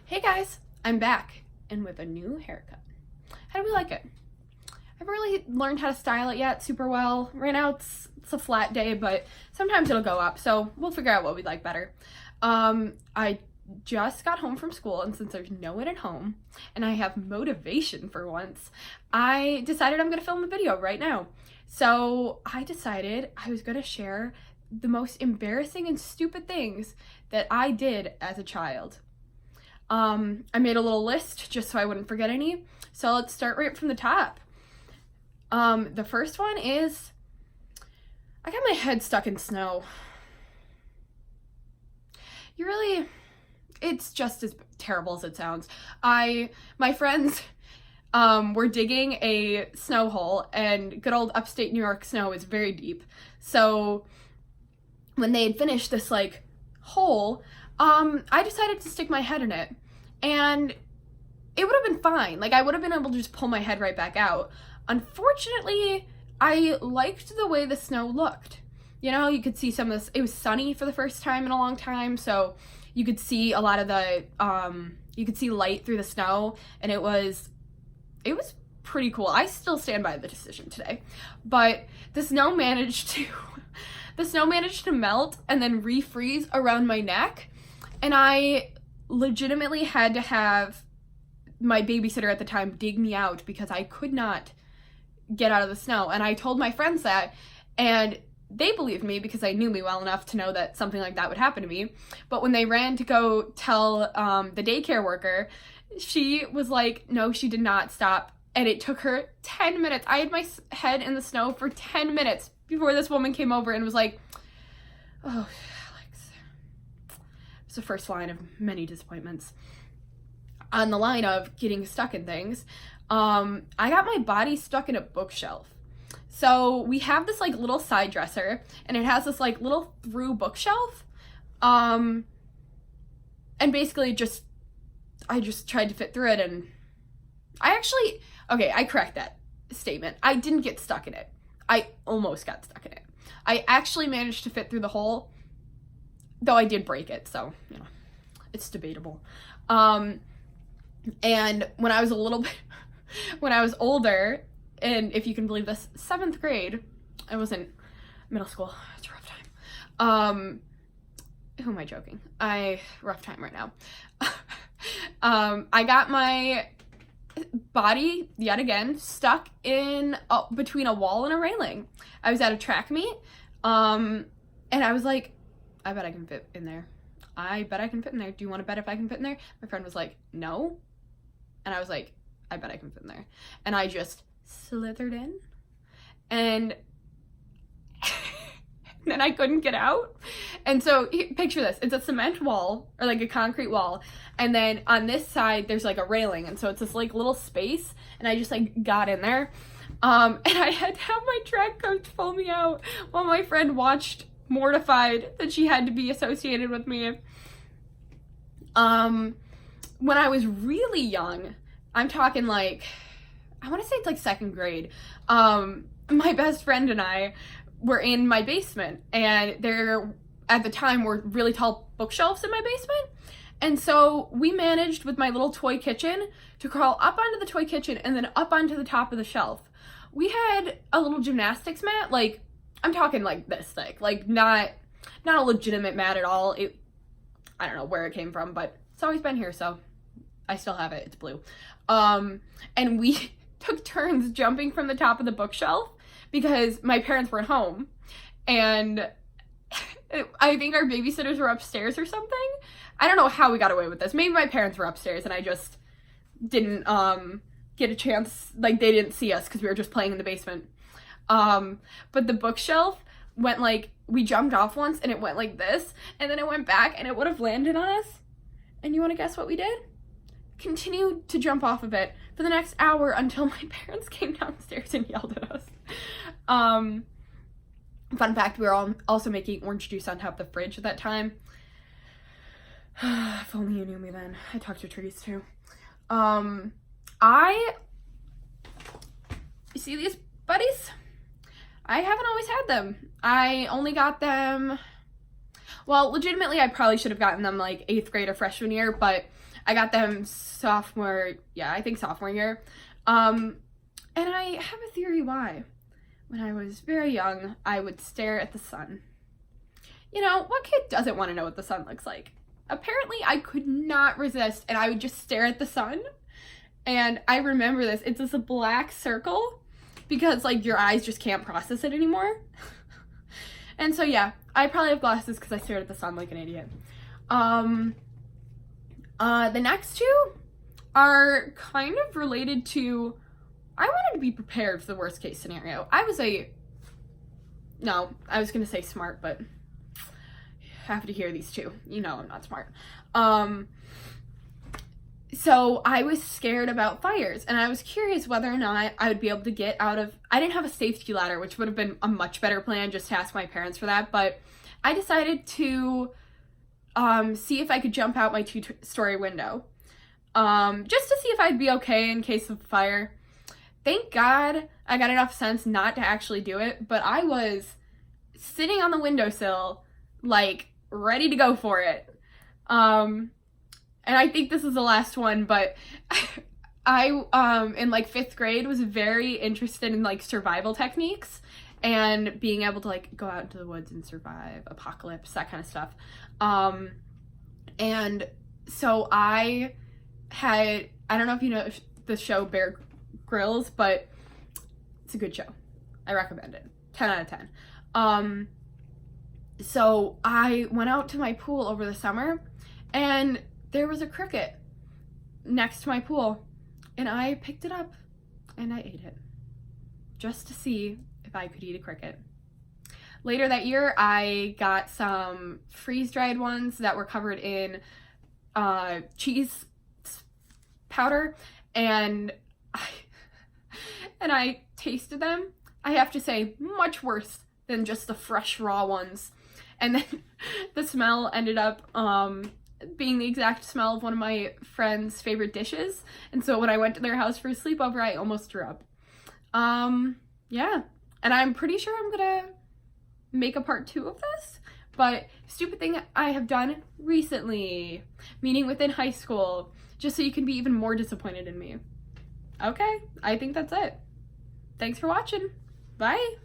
Hey guys, I'm back and with a new haircut. How do we like it? I haven't really learned how to style it yet super well. Right now it's a flat day, but sometimes it'll go up, so we'll figure out what we like better. I just got home from school, and since there's no one at home and I have motivation for once, I decided I'm gonna film a video right now. So I decided I was gonna share the most embarrassing and stupid things that I did as a child. I made a little list just so I wouldn't forget any. So let's start right from the top. The first one is I got my head stuck in snow. It's just as terrible as it sounds. My friends were digging a snow hole, and good old upstate New York snow is very deep. So when they had finished this hole, I decided to stick my head in it, and it would have been fine. I would have been able to just pull my head right back out. Unfortunately, I liked the way the snow looked. You could see some of this. It was sunny for the first time in a long time, so you could see a lot of the, you could see light through the snow, and it was pretty cool. I still stand by the decision today, but the snow managed to melt and then refreeze around my neck, and I legitimately had to have my babysitter at the time dig me out because I could not get out of the snow. And I told my friends that, and they believed me because they knew me well enough to know that something like that would happen to me. But when they ran to go tell the daycare worker, she was like, no, she did not stop. And it took her 10 minutes. I had my head in the snow for 10 minutes before this woman came over and was like, oh, Alex. It's the first line of many disappointments. On the line of getting stuck in things, I got my body stuck in a bookshelf. So we have this little side dresser, and it has this little through bookshelf. And basically I just tried to fit through it, and I correct that statement. I didn't get stuck in it. I almost got stuck in it. I actually managed to fit through the hole, though I did break it, so, it's debatable. And when I was when I was older, and if you can believe this, 7th grade, I was in middle school. It's a rough time. Who am I joking? Rough time right now. I got my body, yet again, stuck in between a wall and a railing. I was at a track meet, and I was like, I bet I can fit in there. I bet I can fit in there. Do you want to bet if I can fit in there? My friend was like, no. And I was like, I bet I can fit in there. And I just slithered in, and then I couldn't get out. And so picture this. It's a cement wall, or a concrete wall. And then on this side, there's a railing. And so it's this little space, and I just got in there. And I had to have my track coach pull me out while my friend watched, mortified that she had to be associated with me. When I was really young, I'm talking I want to say it's 2nd grade, my best friend and I were in my basement, and there at the time were really tall bookshelves in my basement. And so we managed with my little toy kitchen to crawl up onto the toy kitchen and then up onto the top of the shelf. We had a little gymnastics mat, I'm talking this thick, not a legitimate mat at all. I don't know where it came from, but it's always been here, so I still have it. It's blue. And we took turns jumping from the top of the bookshelf because my parents were at home, and I think our babysitters were upstairs or something. I don't know how we got away with this. Maybe my parents were upstairs and I just didn't get a chance. They didn't see us because we were just playing in the basement. But the bookshelf went we jumped off once, and it went like this, and then it went back, and it would have landed on us. And you want to guess what we did? Continued to jump off of it for the next hour until my parents came downstairs and yelled at us. Fun fact, we were all also making orange juice on top of the fridge at that time. If only you knew me then. I talked to trees too. You see these buddies? I haven't always had them. I only got them, Well, legitimately, I probably should have gotten them like 8th grade or freshman year, but I got them sophomore year. And I have a theory why. When I was very young, I would stare at the sun. You know, what kid doesn't want to know what the sun looks like? Apparently, I could not resist, and I would just stare at the sun. And I remember this. It's this black circle because, like, your eyes just can't process it anymore. And so, yeah, I probably have glasses because I stared at the sun like an idiot. The next two are kind of related to, I wanted to be prepared for the worst case scenario. I was going to say smart, but have to hear these two. You know I'm not smart. So I was scared about fires, and I was curious whether or not I would be able to get out of, I didn't have a safety ladder, which would have been a much better plan, just to ask my parents for that, but I decided to see if I could jump out my 2-story window, just to see if I'd be okay in case of fire. Thank God I got enough sense not to actually do it, but I was sitting on the windowsill, like, ready to go for it. And I think this is the last one, but I, in like 5th grade, was very interested in like survival techniques and being able to like go out into the woods and survive apocalypse, that kind of stuff. And so I don't know if you know the show Bear Grylls, but it's a good show. I recommend it. 10 out of 10. So I went out to my pool over the summer, and there was a cricket next to my pool, and I picked it up and I ate it just to see if I could eat a cricket. Later that year, I got some freeze-dried ones that were covered in cheese powder, and I tasted them. I have to say, much worse than just the fresh raw ones. And then the smell ended up being the exact smell of one of my friend's favorite dishes. And so when I went to their house for a sleepover, I almost threw up. Yeah. And I'm pretty sure I'm gonna make a part 2 of this. But stupid thing I have done recently, meaning within high school, just so you can be even more disappointed in me. Okay, I think that's it. Thanks for watching. Bye.